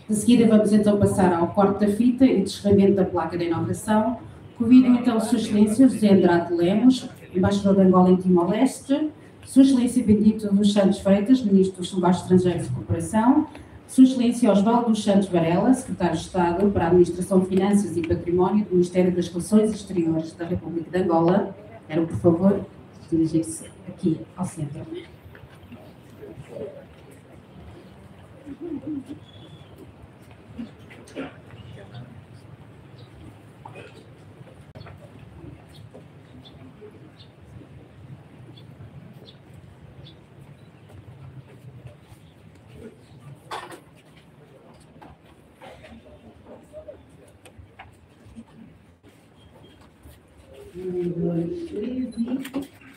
De seguida vamos então passar ao corte da fita e descerramento da placa de inauguração. Convido então Sua Excelência José Andrade Lemos, embaixador de Angola em Timor-Leste, Sua Excelência Benedito dos Santos Freitas, Ministro dos Negócios Estrangeiros e Cooperação, Sua Excelência Osvaldo dos Santos Varela, Secretário de Estado para a Administração, Finanças e Património do Ministério das Relações Exteriores da República de Angola. Quero, por favor, dirigir-se aqui ao centro.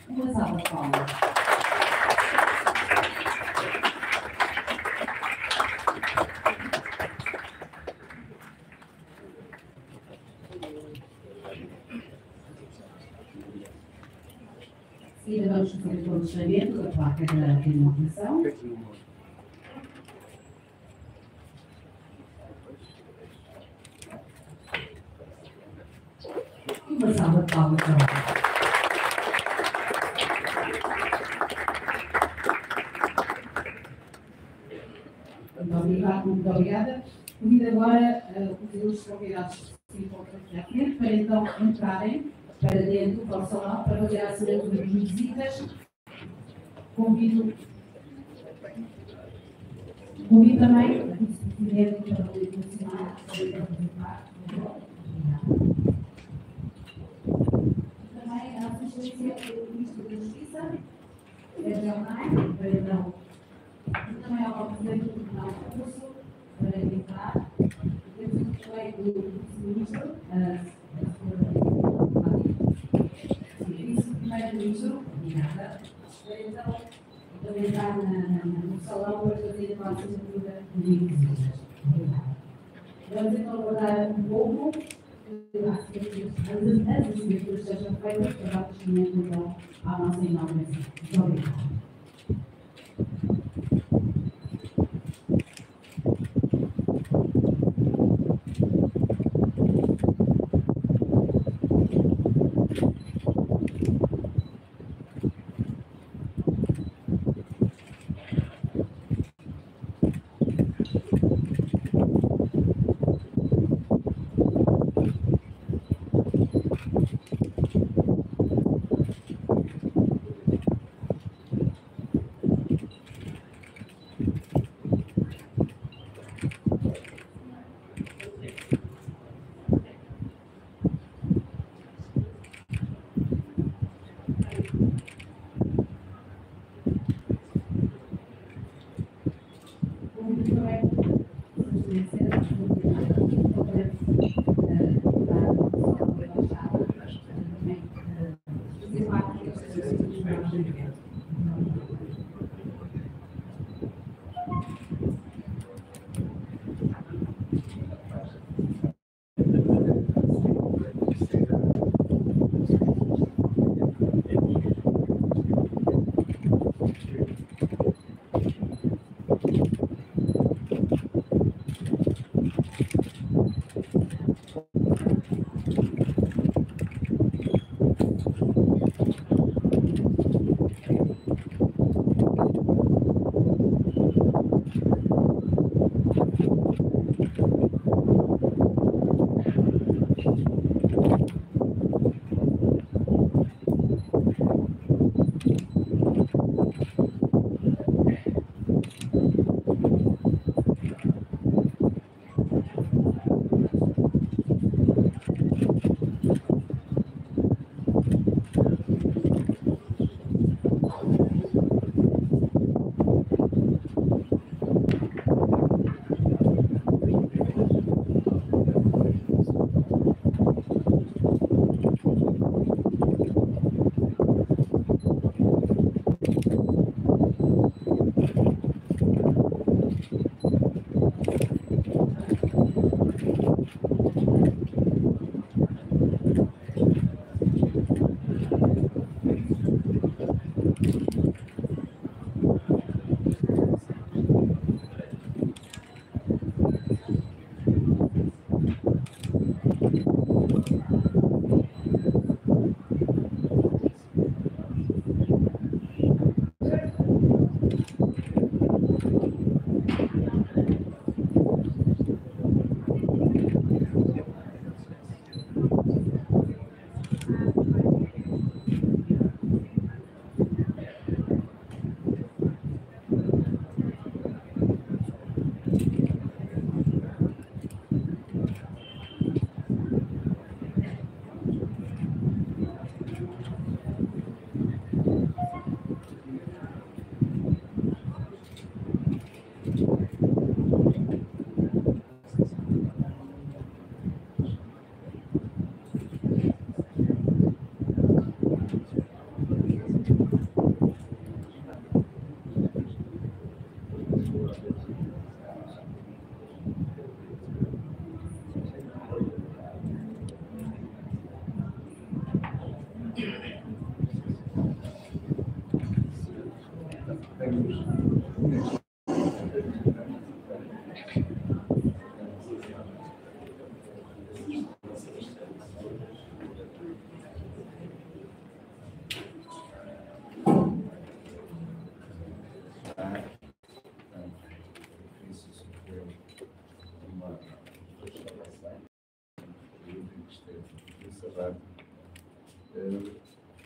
Uma salva de palmas. Seguida vamos fazer o posicionamento da placa da inauguração. Uma salva de palmas para muito obrigada. Convido agora os ilustres convidados que se encontram aqui à frente para então entrarem para dentro do salão para fazer a assinatura das visitas. Convido também o vice-presidente da Política Nacional para participar. Também a Assistência do Ministro da Justiça, Sérgio Almeida, para então. E também ao Presidente do Tribunal de Concurso, para entrar. Temos o colega do Vice-Ministro, a senhora Primeiro-Ministro, obrigada. Então, vou entrar no salão para fazer a nossa leitura de visitas. Obrigada. Vamos então aguardar um pouco as assinaturas sejam feitas para dar prosseguimento então à nossa inauguração. Muito obrigada.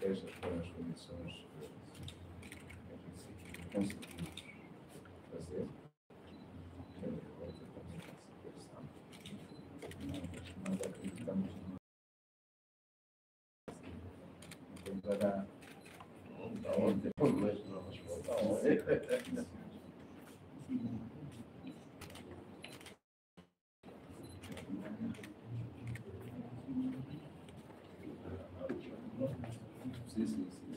Estas foram as condições que conseguimos fazer. Nós acreditamos que entrará ontem, mas não responde a ontem. Sim, sim, sim.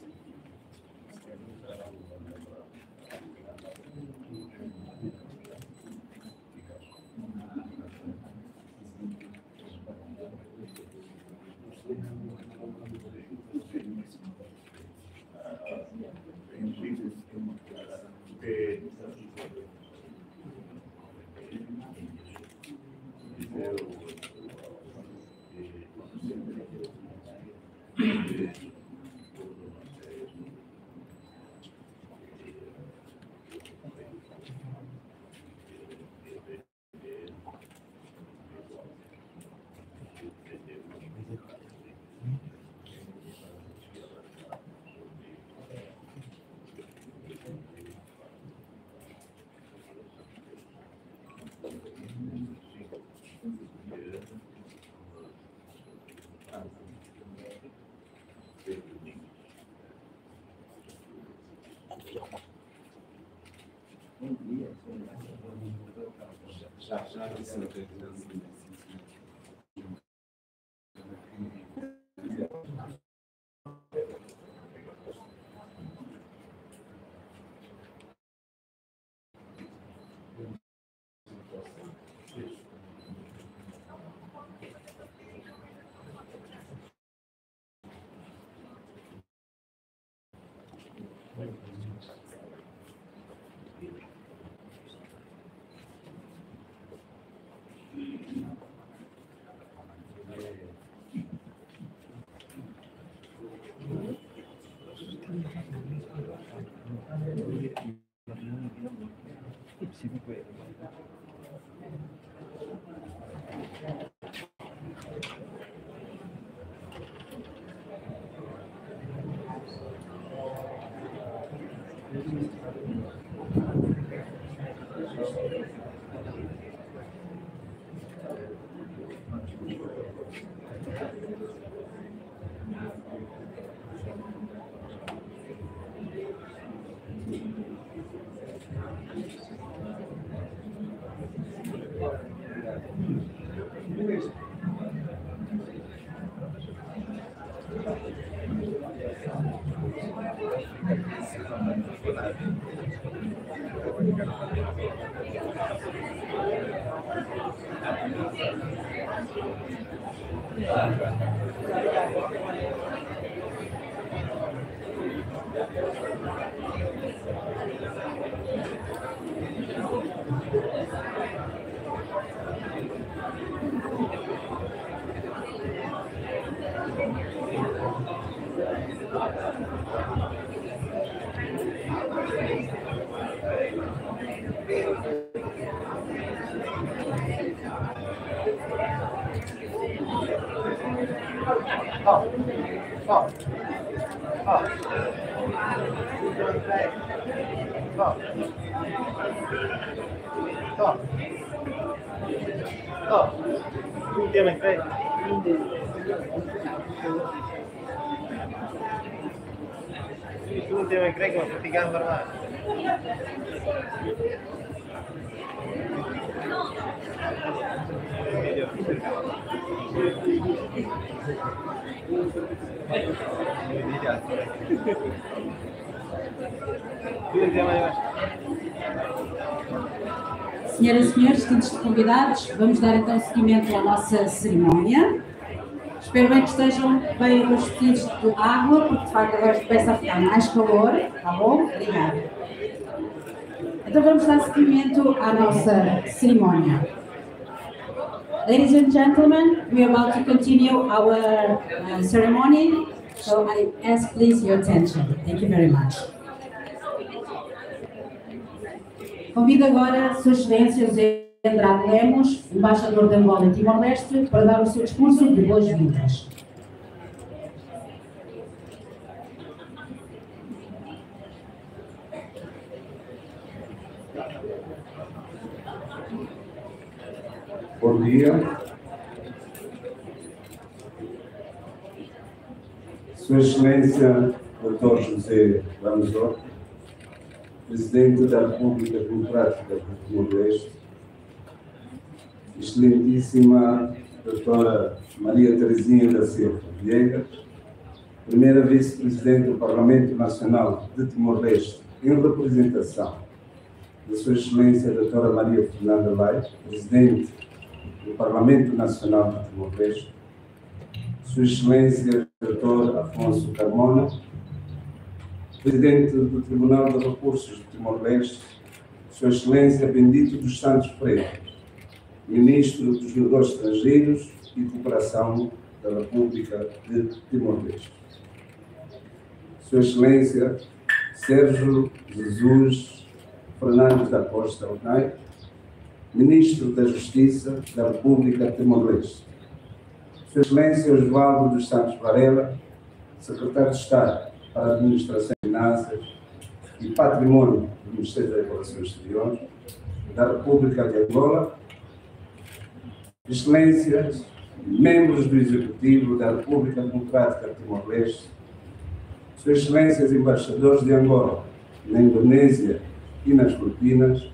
Senhoras e senhores, distintos convidados, vamos dar então seguimento à nossa cerimónia. Espero bem que estejam bem abastecidos de água, porque de facto agora começa a ficar mais calor, tá bom? Obrigada. Então vamos dar seguimento à nossa cerimónia. Ladies and gentlemen, we are about to continue our ceremony, so I ask please your attention. Thank you very much. Convido agora Sua Excelência José Andrade Lemos, embaixador de Angola em Timor-Leste, para dar o seu discurso de boas-vindas. Bom dia. Sua Excelência Dr. José Ramos, Presidente da República Democrática do Timor-Leste, Excelentíssima Doutora Maria Terezinha da Silva Viegas, Primeira Vice-Presidente do Parlamento Nacional de Timor-Leste, em representação de Sua Excelência Doutora Maria Fernanda Lai, Presidente do Parlamento Nacional de Timor-Leste, Sua Excelência Dr. Afonso Carmona, Presidente do Tribunal de Recursos de Timor-Leste, Sua Excelência Bendito dos Santos Freire, Ministro dos Negócios Estrangeiros e Cooperação da República de Timor-Leste, Sua Excelência Sérgio Jesus Fernandes da Costa Unai, Ministro da Justiça da República de Timor-Leste, Sua Excelência Osvaldo dos Santos Varela, Secretário de Estado para a Administração de Finanças e Patrimônio do Ministério das Relações Exteriores da República de Angola, Excelências, membros do Executivo da República Democrática de Timor-Leste, Suas Excelências Embaixadores de Angola na Indonésia e nas Filipinas,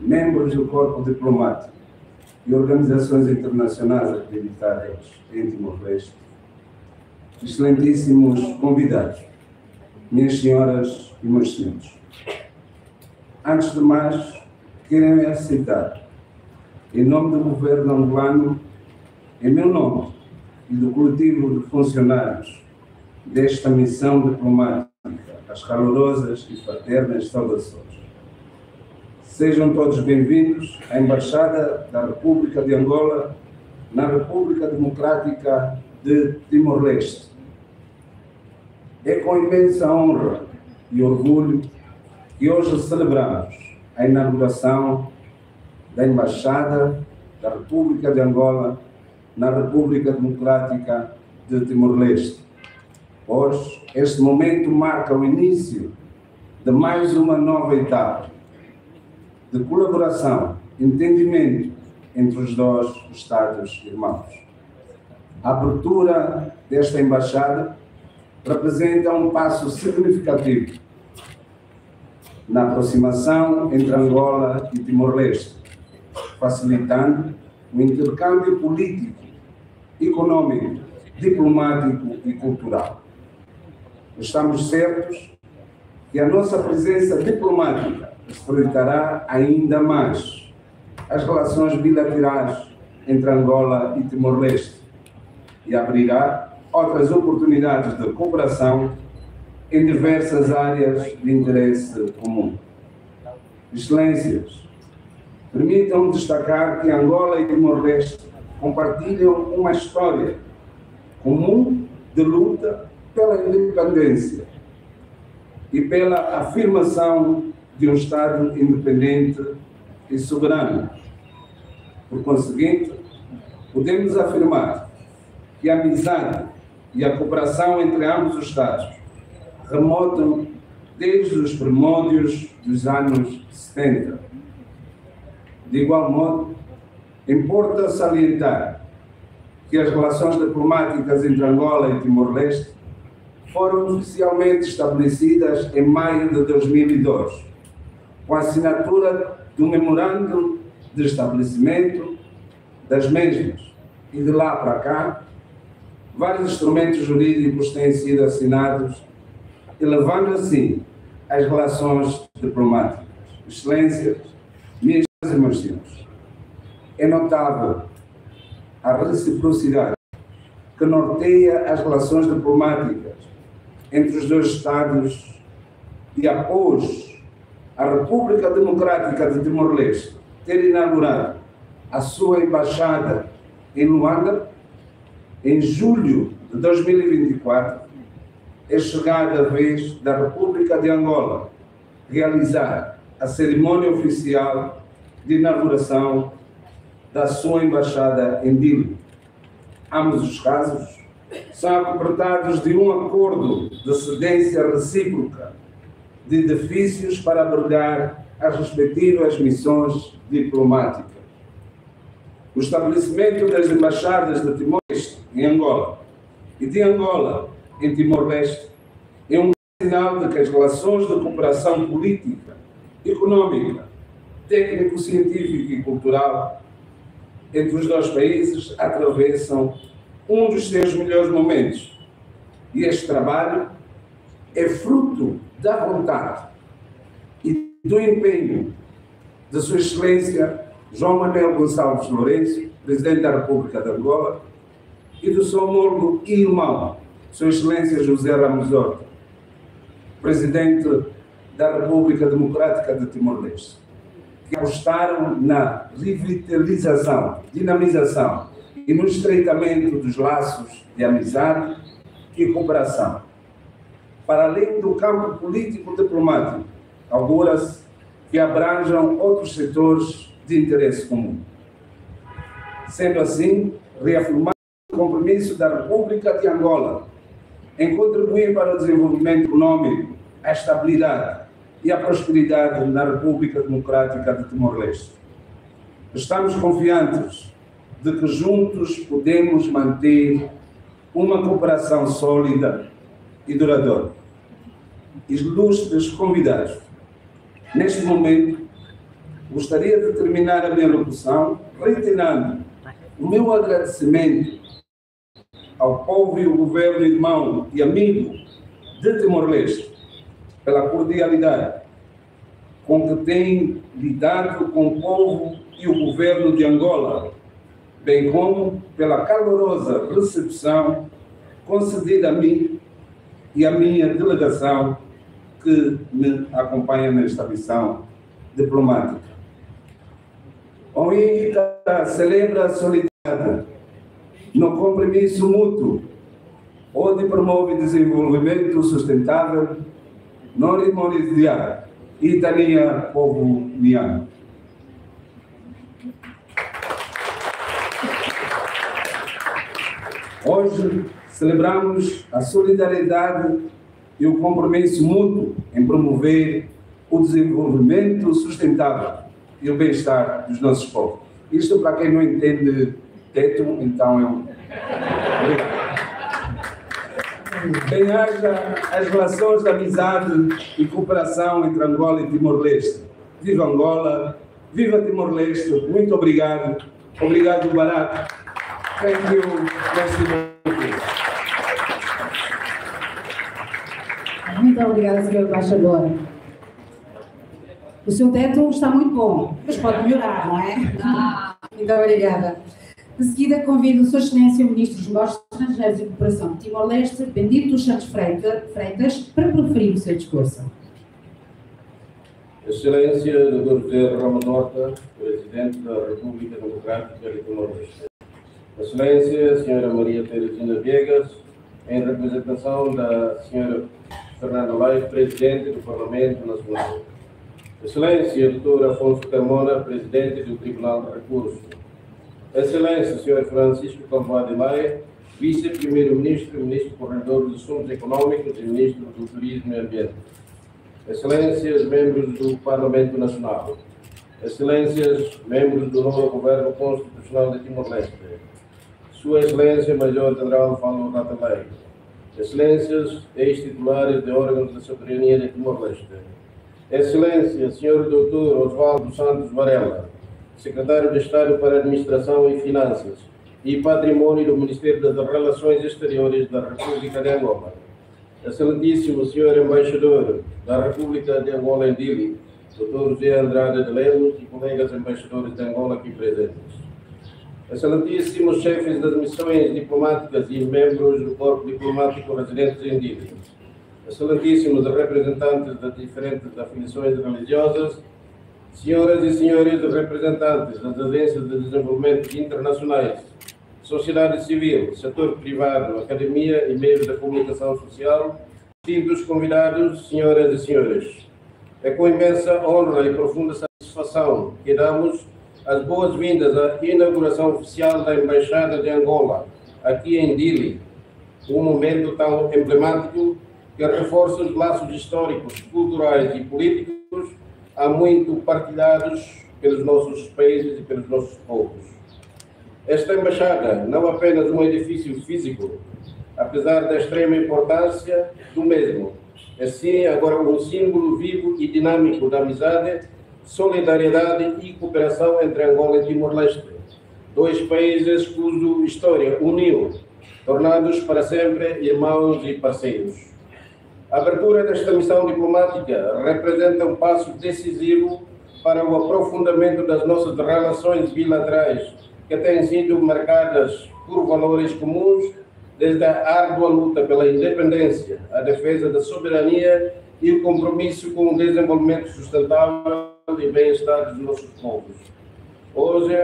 membros do Corpo Diplomático e organizações internacionais acreditadas em Timor-Leste, excelentíssimos convidados, minhas senhoras e meus senhores. Antes de mais, quero aceitar, em nome do governo angolano, em meu nome e do coletivo de funcionários desta missão diplomática, as calorosas e fraternas saudações. Sejam todos bem-vindos à Embaixada da República de Angola na República Democrática de Timor-Leste. É com imensa honra e orgulho que hoje celebramos a inauguração da Embaixada da República de Angola na República Democrática de Timor-Leste. Hoje, este momento marca o início de mais uma nova etapa de colaboração, entendimento entre os dois Estados-irmãos. A abertura desta embaixada representa um passo significativo na aproximação entre Angola e Timor-Leste, facilitando o intercâmbio político, econômico, diplomático e cultural. Estamos certos que a nossa presença diplomática estreitará ainda mais as relações bilaterais entre Angola e Timor-Leste e abrirá outras oportunidades de cooperação em diversas áreas de interesse comum. Excelências, permitam destacar que Angola e Timor-Leste compartilham uma história comum de luta pela independência e pela afirmação de um Estado independente e soberano. Por conseguinte, podemos afirmar que a amizade e a cooperação entre ambos os Estados remontam desde os primórdios dos anos 70. De igual modo, importa salientar que as relações diplomáticas entre Angola e Timor-Leste foram oficialmente estabelecidas em maio de 2002, com a assinatura do Memorando de Estabelecimento das mesmas. E de lá para cá, vários instrumentos jurídicos têm sido assinados, elevando assim as relações diplomáticas. Excelências, minhas e meus senhores, é notável a reciprocidade que norteia as relações diplomáticas entre os dois Estados e após a República Democrática de Timor-Leste ter inaugurado a sua embaixada em Luanda, em julho de 2024, é chegada a vez da República de Angola realizar a cerimônia oficial de inauguração da sua embaixada em Dili. Ambos os casos são acobertados de um acordo de cedência recíproca de edifícios para abrigar as respectivas missões diplomáticas. O estabelecimento das embaixadas de Timor-Leste em Angola e de Angola em Timor-Leste é um sinal de que as relações de cooperação política, econômica, técnico-científica e cultural entre os dois países atravessam um dos seus melhores momentos. E este trabalho é fruto da vontade e do empenho de Sua Excelência João Manuel Gonçalves Lourenço, Presidente da República de Angola, e do seu homólogo e irmão, Sua Excelência José Ramos Horta, Presidente da República Democrática de Timor-Leste, que apostaram na revitalização, dinamização e no estreitamento dos laços de amizade e cooperação. Para além do campo político-diplomático, augura-se que abranjam outros setores de interesse comum. Sendo assim, reafirmar o compromisso da República de Angola em contribuir para o desenvolvimento econômico, a estabilidade e a prosperidade na República Democrática de Timor-Leste. Estamos confiantes de que juntos podemos manter uma cooperação sólida e duradoura. Ilustres convidados, neste momento, gostaria de terminar a minha locução reiterando o meu agradecimento ao povo e ao governo irmão e amigo de Timor-Leste pela cordialidade com que tem lidado com o povo e o governo de Angola, bem como pela calorosa recepção concedida a mim e à minha delegação que me acompanha nesta missão diplomática. O INCA celebra a solidariedade no compromisso mútuo, onde promove desenvolvimento sustentável, não harmonizar e tania povo niano. Hoje celebramos a solidariedade e o compromisso mútuo em promover o desenvolvimento sustentável e o bem-estar dos nossos povos. Isto, para quem não entende teto, então eu... Bem-haja as relações de amizade e cooperação entre Angola e Timor-Leste. Viva Angola, viva Timor-Leste, muito obrigado. Obrigado, Barack. Thank you. Muito obrigada, Sr. Embaixador. O seu teto está muito bom, mas pode melhorar, não é? Muito obrigada. De seguida, convido Sua Excelência o Ministro dos Negócios Estrangeiros e Cooperação de Timor-Leste, Bendito dos Santos Freitas, para proferir o seu discurso. Excelência, Dr. José Ramos Horta, Presidente da República Democrática de Timor-Leste. Excelência, Sra. Maria Teresina Viegas, em representação da Sra. Fernanda Lais, Presidente do Parlamento Nacional. Excelência, Dr. Afonso Carmona, Presidente do Tribunal de Recursos. Excelência, Sr. Francisco Campoá de Maia, Vice-Primeiro-Ministro e Ministro Coordenador dos Assuntos Econômicos e Ministro do Turismo e Ambiente. Excelências, membros do Parlamento Nacional. Excelências, membros do novo Governo Constitucional de Timor-Leste. Sua Excelência Major-General Fábio Ratelei. Excelências, ex-titulares de órgãos da soberania de Timor-Leste. Excelência, Sr. Dr. Osvaldo Santos Varela, Secretário de Estado para Administração e Finanças e Patrimônio do Ministério das Relações Exteriores da República de Angola. Excelentíssimo Sr. Embaixador da República de Angola em Dili, Dr. José Andrade de Lemos e colegas embaixadores de Angola aqui presentes. Excelentíssimos chefes das missões diplomáticas e membros do corpo diplomático residentes em Dili. Excelentíssimos representantes das diferentes afiliações religiosas, senhoras e senhores representantes das agências de desenvolvimento internacionais, sociedade civil, setor privado, academia e meios de comunicação social, distintos convidados, senhoras e senhores. É com imensa honra e profunda satisfação que damos as boas-vindas à inauguração oficial da Embaixada de Angola, aqui em Dili, um momento tão emblemático que reforça os laços históricos, culturais e políticos há muito partilhados pelos nossos países e pelos nossos povos. Esta embaixada, não apenas um edifício físico, apesar da extrema importância do mesmo, é sim agora um símbolo vivo e dinâmico da amizade, solidariedade e cooperação entre Angola e Timor-Leste, dois países cuja história uniu, tornados para sempre irmãos e parceiros. A abertura desta missão diplomática representa um passo decisivo para o aprofundamento das nossas relações bilaterais que têm sido marcadas por valores comuns, desde a árdua luta pela independência, a defesa da soberania e o compromisso com o desenvolvimento sustentável e bem-estar dos nossos povos. Hoje,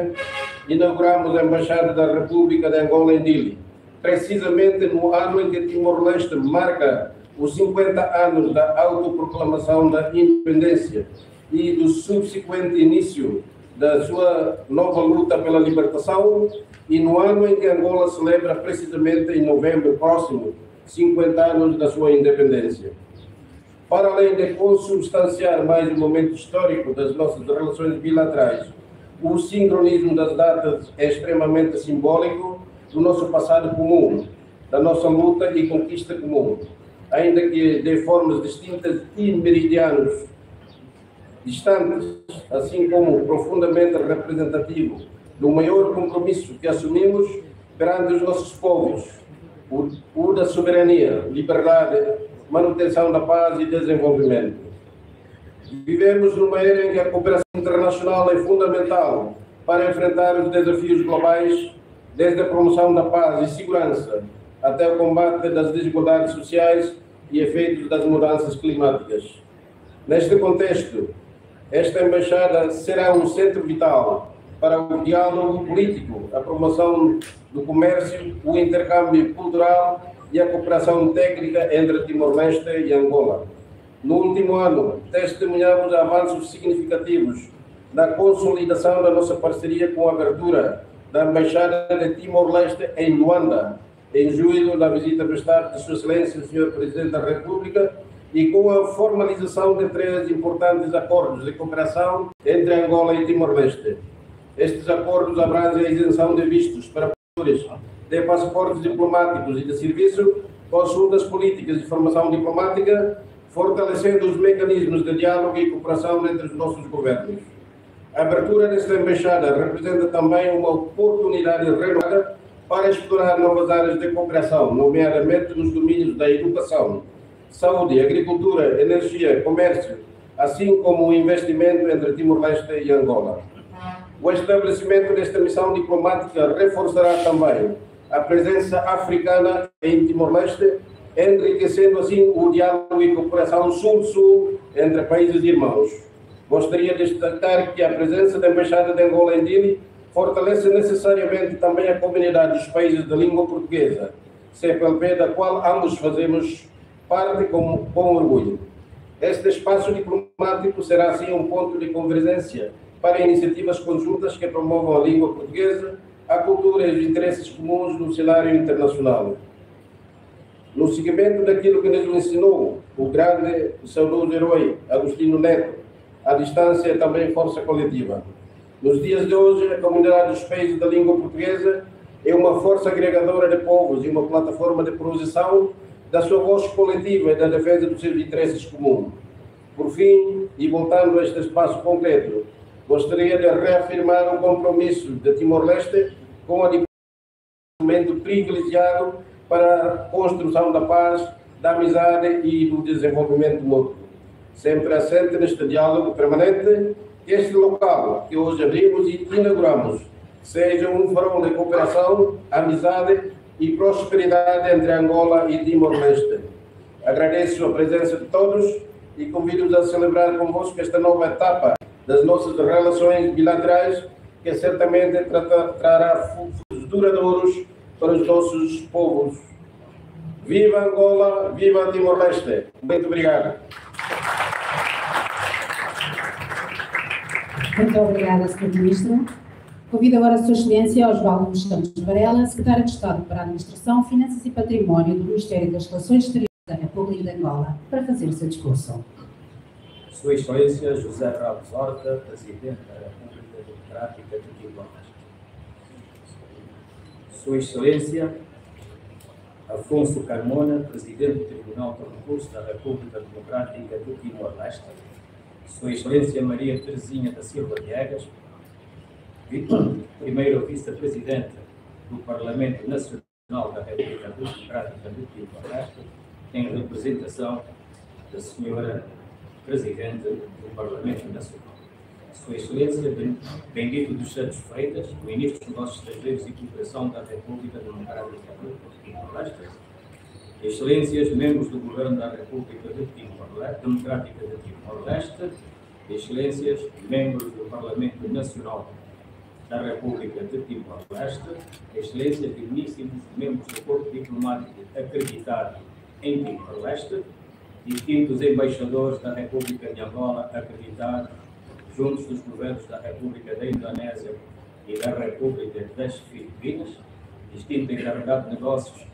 inauguramos a Embaixada da República de Angola em Dili, precisamente no ano em que Timor-Leste marca os 50 anos da autoproclamação da independência e do subsequente início da sua nova luta pela libertação, e no ano em que Angola celebra precisamente em novembro próximo 50 anos da sua independência. Para além de consubstanciar mais um momento histórico das nossas relações bilaterais, o sincronismo das datas é extremamente simbólico do nosso passado comum, da nossa luta e conquista comum, ainda que de formas distintas e meridianos distantes, assim como profundamente representativo do maior compromisso que assumimos perante os nossos povos, o da soberania, liberdade, manutenção da paz e desenvolvimento. Vivemos numa era em que a cooperação internacional é fundamental para enfrentar os desafios globais, desde a promoção da paz e segurança até o combate das desigualdades sociais e efeitos das mudanças climáticas. Neste contexto, esta embaixada será um centro vital para o diálogo político, a promoção do comércio, o intercâmbio cultural e a cooperação técnica entre Timor-Leste e Angola. No último ano, testemunhamos avanços significativos na consolidação da nossa parceria com a abertura da Embaixada de Timor-Leste em Luanda, em julho, na visita prestada de Sua Excelência, Sr. Presidente da República, e com a formalização de 3 importantes acordos de cooperação entre Angola e Timor-Leste. Estes acordos abrangem a isenção de vistos para possuidores de passaportes diplomáticos e de serviço, consultas políticas e formação diplomática, fortalecendo os mecanismos de diálogo e cooperação entre os nossos governos. A abertura desta embaixada representa também uma oportunidade renovada para explorar novas áreas de cooperação, nomeadamente nos domínios da educação, saúde, agricultura, energia, comércio, assim como o investimento entre Timor-Leste e Angola. O estabelecimento desta missão diplomática reforçará também a presença africana em Timor-Leste, enriquecendo assim o diálogo e cooperação sul-sul entre países irmãos. Gostaria de destacar que a presença da Embaixada de Angola em Dili fortalece necessariamente também a comunidade dos países da língua portuguesa, CPLP, da qual ambos fazemos parte com orgulho. Este espaço diplomático será assim um ponto de convergência para iniciativas conjuntas que promovam a língua portuguesa, a cultura e os interesses comuns no cenário internacional. No seguimento daquilo que nos ensinou o grande e saudoso herói Agostinho Neto, a distância é também força coletiva. Nos dias de hoje, a comunidade dos países da língua portuguesa é uma força agregadora de povos e uma plataforma de projeção da sua voz coletiva e da defesa dos seus interesses comuns. Por fim, e voltando a este espaço concreto, gostaria de reafirmar o compromisso de Timor-Leste com a momento privilegiado para a construção da paz, da amizade e do desenvolvimento mútuo. Sempre assente neste diálogo permanente, que este local que hoje abrimos e inauguramos seja um farol de cooperação, amizade e prosperidade entre Angola e Timor-Leste. Agradeço a presença de todos e convido-os a celebrar convosco esta nova etapa das nossas relações bilaterais, que certamente trará frutos duradouros para os nossos povos. Viva Angola, viva Timor-Leste. Muito obrigado. Muito obrigada, Sr. Ministro. Convido agora a Sua Excelência Osvaldo dos Santos Varela, Secretário de Estado para a Administração, Finanças e Património do Ministério das Relações Exteriores da República de Angola, para fazer o seu discurso. Sua Excelência José Ramos Horta, Presidente da República Democrática de Timor-Leste. Sua Excelência Afonso Carmona, Presidente do Tribunal de Recursos da República Democrática de Timor-Leste. Sua Excelência Maria Terezinha da Silva Viegas, primeiro Vice-Presidente do Parlamento Nacional da República Democrática de Timor-Leste, em representação da Senhora Presidente do Parlamento Nacional. Sua Excelência Bendito dos Santos Freitas, Ministro dos Negócios Estrangeiros e Cooperação da República Democrática de Timor-Leste, Excelências, membros do Governo da República Democrática de Timor-Leste, Excelências, membros do Parlamento Nacional da República de Timor-Leste, Excelências, digníssimos membros do Corpo Diplomático acreditado em Timor-Leste, distintos embaixadores da República de Angola acreditados juntos dos governos da República da Indonésia e da República das Filipinas, distinto encarregado de negócios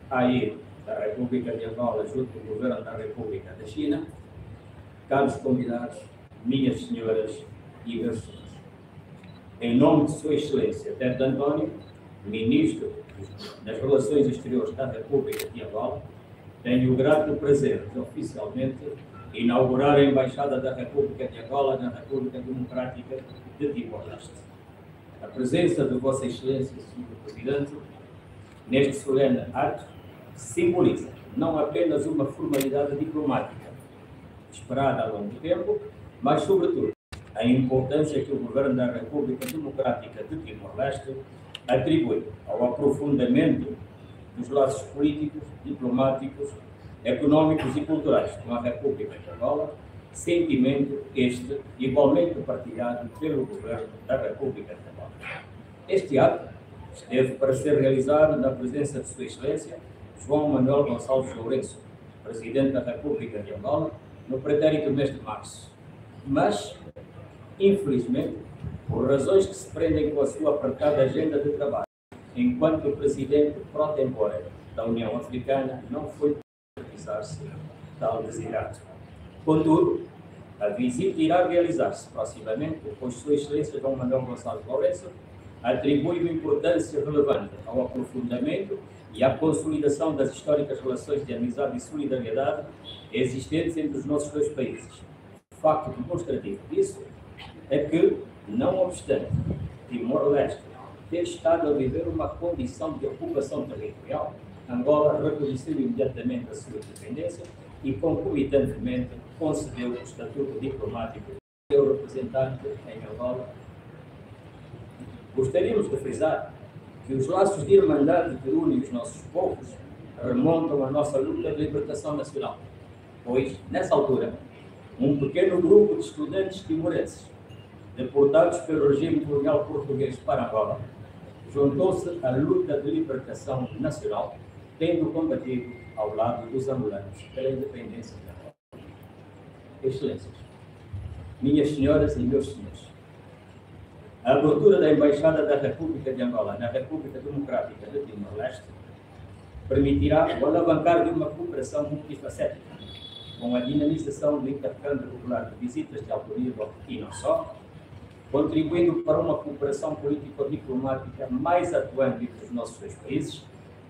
aí da República de Angola junto do governo da República da China, caros convidados, minhas senhoras e meus senhores. Em nome de Sua Excelência Tete António, Ministro das Relações Exteriores da República de Angola, tenho o grato prazer de oficialmente inaugurar a Embaixada da República de Angola na República Democrática de Timor-Leste. A presença de Vossa Excelência, Sr. Presidente, neste solene ato, simboliza não apenas uma formalidade diplomática esperada há longo tempo, mas, sobretudo, a importância que o Governo da República Democrática de Timor-Leste atribui ao aprofundamento dos laços políticos, diplomáticos, económicos e culturais com a República de Angola, sentimento este igualmente partilhado pelo Governo da República de Angola. Este ato esteve para ser realizado na presença de Sua Excelência João Manuel Gonçalves Lourenço, Presidente da República de Angola, no pretérito mês de março. Mas, infelizmente, por razões que se prendem com a sua apertada agenda de trabalho, enquanto o Presidente pro tempore da União Africana não foi realizar-se tal desidrato. Contudo, a visita irá realizar-se proximamente, pois Sua Excelência João Manuel Gonçalves Lourenço atribui uma importância relevante ao aprofundamento e à consolidação das históricas relações de amizade e solidariedade existentes entre os nossos dois países. O facto demonstrativo disso é que, não obstante Timor-Leste ter estado a viver uma condição de ocupação territorial, Angola reconheceu imediatamente a sua independência e, concomitantemente, concedeu o estatuto diplomático do seu representante em Angola. Gostaríamos de frisar que os laços de irmandade que unem os nossos povos remontam à nossa luta de libertação nacional, pois, nessa altura, um pequeno grupo de estudantes timorenses, deportados pelo regime colonial português para Angola, juntou-se à luta de libertação nacional, tendo combatido ao lado dos angolanos pela independência de Angola. Excelências, minhas senhoras e meus senhores, a abertura da Embaixada da República de Angola na República Democrática de Timor-Leste permitirá o alavancar de uma cooperação multifacética, com a dinamização do intercâmbio regular de visitas de alto nível e não só, contribuindo para uma cooperação político-diplomática mais atuante entre os nossos dois países,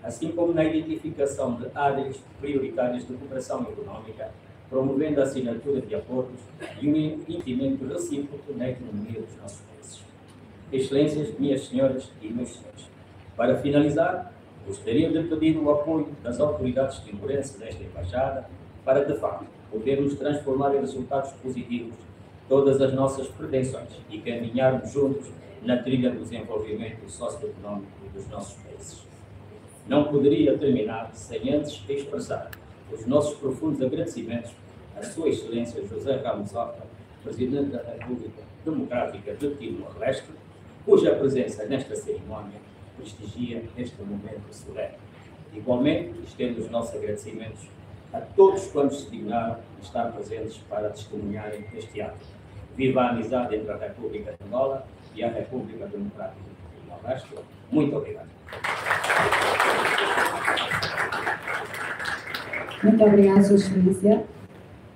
assim como na identificação de áreas prioritárias de cooperação económica, promovendo a assinatura de acordos e um entendimento recíproco na economia dos nossos países. Excelências, minhas senhoras e meus senhores, para finalizar, gostaria de pedir o apoio das autoridades timorenses desta Embaixada para, de facto, podermos transformar em resultados positivos todas as nossas pretensões e caminharmos juntos na trilha do desenvolvimento socioeconómico dos nossos países. Não poderia terminar sem antes expressar os nossos profundos agradecimentos à Sua Excelência José Ramos Horta, Presidente da República Democrática de Timor-Leste, cuja presença nesta cerimónia prestigia este momento solene. Igualmente, estendo os nossos agradecimentos a todos quantos se dignaram estar presentes para testemunharem este ato. Viva a amizade entre a República de Angola e a República Democrática de Timor-Leste. Muito obrigado. Muito obrigada, Sua Excelência.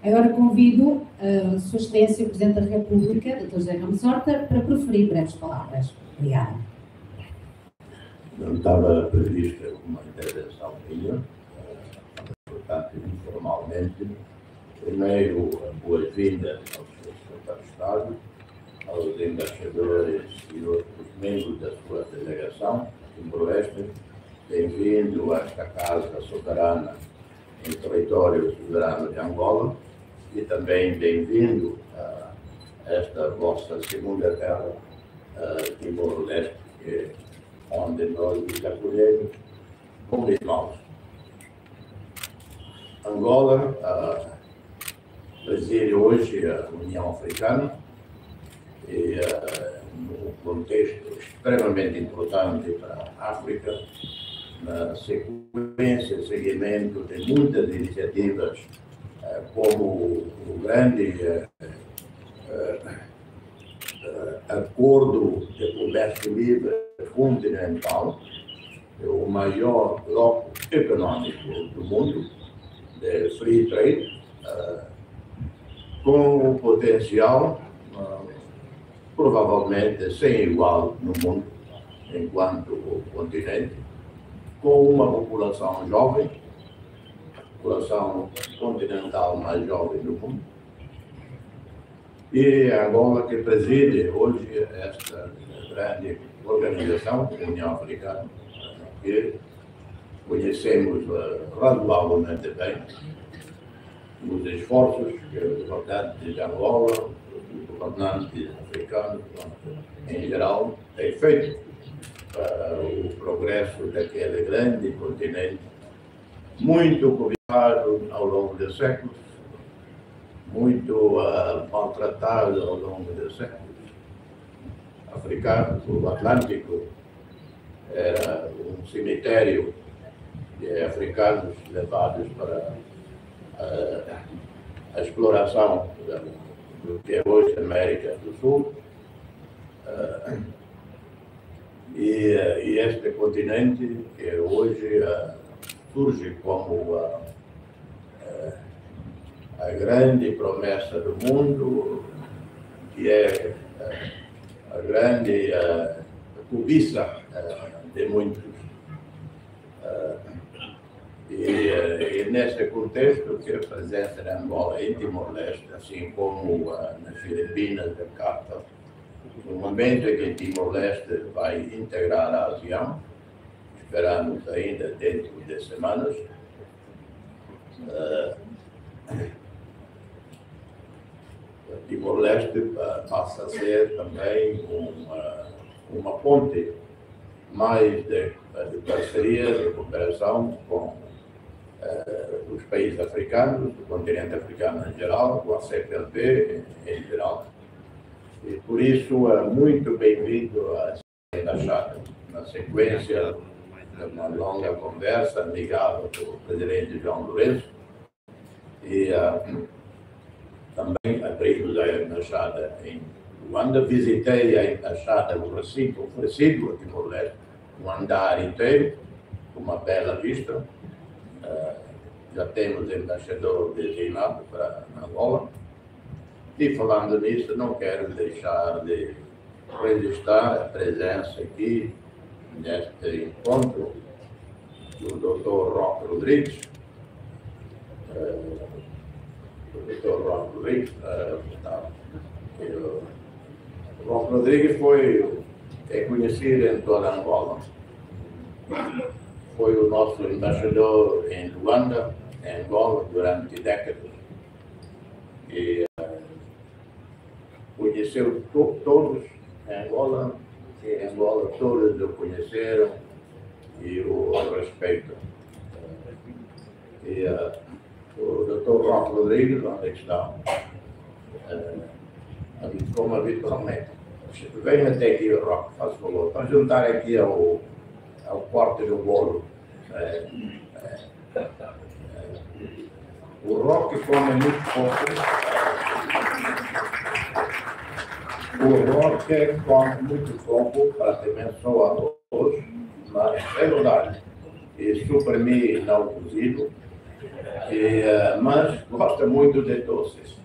Agora convido a Sua Excelência, o Presidente da República, Dr. José Ramos Horta, para proferir breves palavras. Obrigada. Não estava prevista uma intervenção minha, portanto, informalmente. Primeiro, boas-vindas ao Sr. Secretário de Estado, aos embaixadores e outros membros da sua delegação, Timor-Leste. Bem-vindo a esta Casa Soberana em território soberano de Angola e também bem-vindo a esta vossa segunda terra, Timor-Leste, onde nós nos acolhemos como irmãos. Angola preside hoje a União Africana e, num contexto extremamente importante para a África, na sequência, seguimento de muitas iniciativas, como o grande Acordo de Comércio Livre Continental, o maior bloco econômico do mundo, de free trade, com o potencial provavelmente sem igual no mundo, enquanto continente, com uma população jovem, população continental mais jovem do mundo, e Angola que preside hoje esta grande organização, a União Africana, que conhecemos razoavelmente bem, os esforços que os governantes de Angola, os governantes africanos, em geral, têm feito para o progresso daquele grande continente, muito cobiçado ao longo dos séculos, muito maltratado ao longo dos séculos. Africano, o Atlântico era um cemitério de africanos levados para a exploração do que é hoje a América do Sul. E este continente que hoje surge como a grande promessa do mundo, que é a grande cobiça de muitos. E nesse contexto, que a presença de Angola em Timor-Leste, assim como nas Filipinas, Jakarta, no momento em que Timor-Leste vai integrar a ASEAN, esperamos ainda dentro de semanas, Timor-Leste passa a ser também uma ponte mais de parceria, de cooperação com os países africanos, do continente africano em geral, com a CPLP em geral. E por isso é muito bem-vindo a essa embaixada, na sequência de uma longa conversa amigável com o presidente João Lourenço, e também abrimos a embaixada em Luanda. Visitei a embaixada, o recinto oferecido a Timor-Leste, um andar inteiro, com uma bela vista. Já temos embaixador designado para Angola. E falando nisso, não quero deixar de registrar a presença aqui, neste encontro, do Dr. Roque Rodrigues. O Dr. Roque Rodrigues, o Roque Rodrigues é conhecido em toda Angola. Foi o nosso embaixador em Luanda, em Angola, durante décadas. E conheceu todos em Angola, e em Angola todos o conheceram e o respeitam. E o Dr. Roque Rodrigues, onde está, como habitualmente, venha até aqui, Roque, faz favor, para juntar aqui ao corte do bolo. O Roque come muito pouco. O Roque come muito pouco, praticamente só arroz, mas é verdade. E suprimir não cozido, mas gosta muito de doces.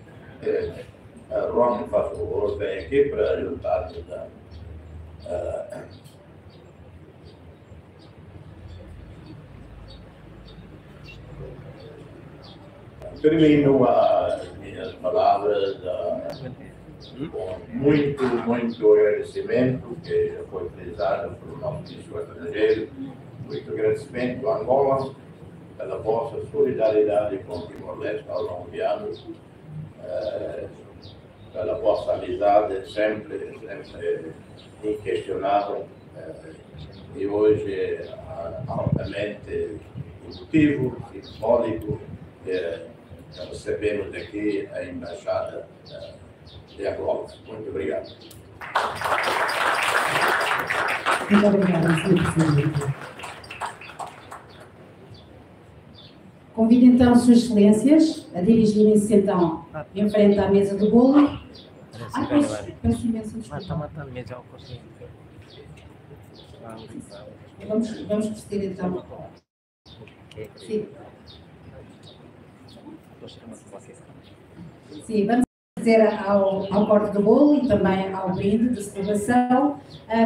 Roque, faz favor, vem aqui para juntar-nos. Termino as minhas palavras com muito agradecimento, que já foi utilizado pelo nosso ministro estrangeiro, muito agradecimento a Angola pela vossa solidariedade com Timor-Leste ao longo de anos. pela vossa amizade sempre inquestionável e hoje altamente emotivo e simbólico recebemos aqui a Embaixada de Angola. Muito obrigado. Muito obrigada, Sr. Presidente. Convido então Suas Excelências a dirigirem-se então em frente à mesa do bolo. Peço imensa desculpa. Vamos proceder então. Sim. Sim, vamos fazer ao corte do bolo e também ao brinde de celebração.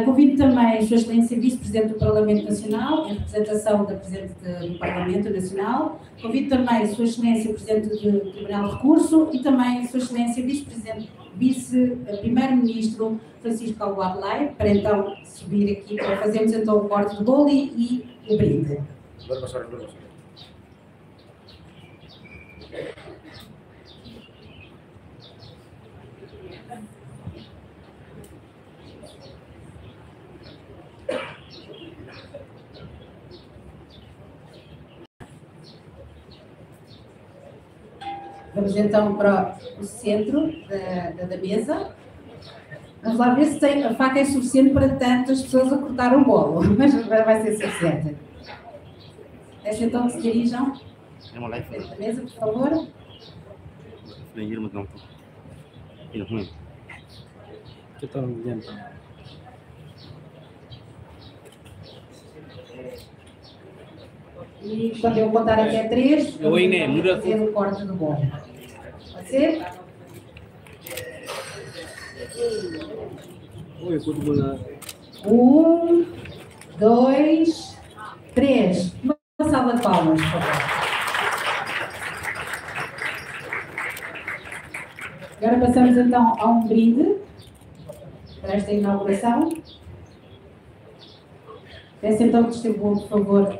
Convido também Sua Excelência Vice-Presidente do Parlamento Nacional, em representação da Presidente do Parlamento Nacional. Convido também Sua Excelência Presidente do Tribunal de Recurso e também Sua Excelência Vice-Primeiro-Ministro Francisco Albuarlay, para então subir aqui, para fazermos então o corte do bolo e o brinde. Vamos então para o centro da mesa. Vamos lá ver se a faca é suficiente para tantas pessoas a cortar um bolo, mas vai ser suficiente. Peço então que se dirijam da mesa, por favor. E quando eu contar até 3, vamos fazer o corte do bolo. Pode ser? Um, 2, 3. Uma salva de palmas, por favor. Agora passamos então a um brinde para esta inauguração. Peço então que distribuam, por favor,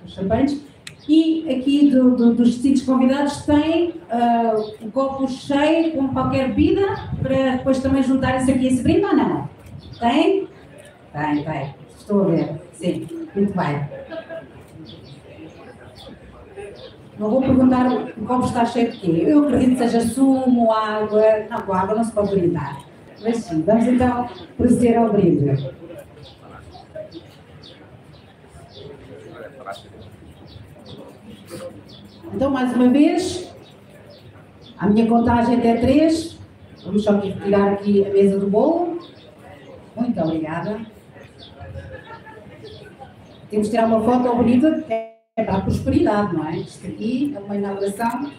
os champanhes. E aqui dos distintos convidados tem um copo cheio com qualquer bebida para depois também juntarem-se aqui a esse brinde ou não? Tem? Tem. Estou a ver. Sim, muito bem. Não vou perguntar o copo está cheio de quê. Eu acredito que seja sumo, água. Não, com água não se pode brindar. Mas sim, vamos então proceder ao brinde. Então, mais uma vez, a minha contagem até 3. Vamos só retirar aqui a mesa do bolo. Muito obrigada. Temos que tirar uma foto bonita, que é para a prosperidade, não é? Isto aqui é uma inauguração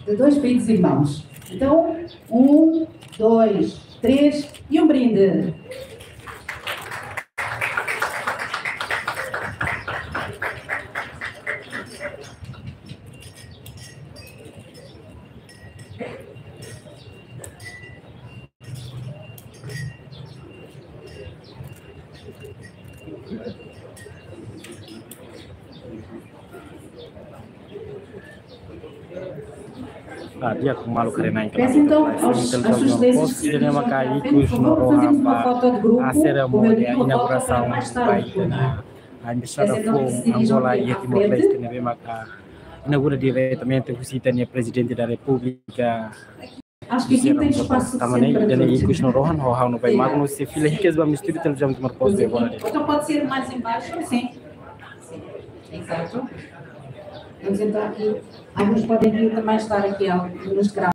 de 2 países irmãos. Então, 1, 2, 3 e um brinde. Peço então às suas excelências que fazemos uma foto de grupo, a cerimônia, a uma inauguração mais tarde. a embaixada foi Angola e Timor-Leste, inaugura diretamente o Cidadania Presidente da República. Acho que aqui tem espaço suficiente para todos. Então pode ser mais embaixo? Sim. Exato. Vamos entrar aqui. Alguns podem vir também estar aqui nos graus.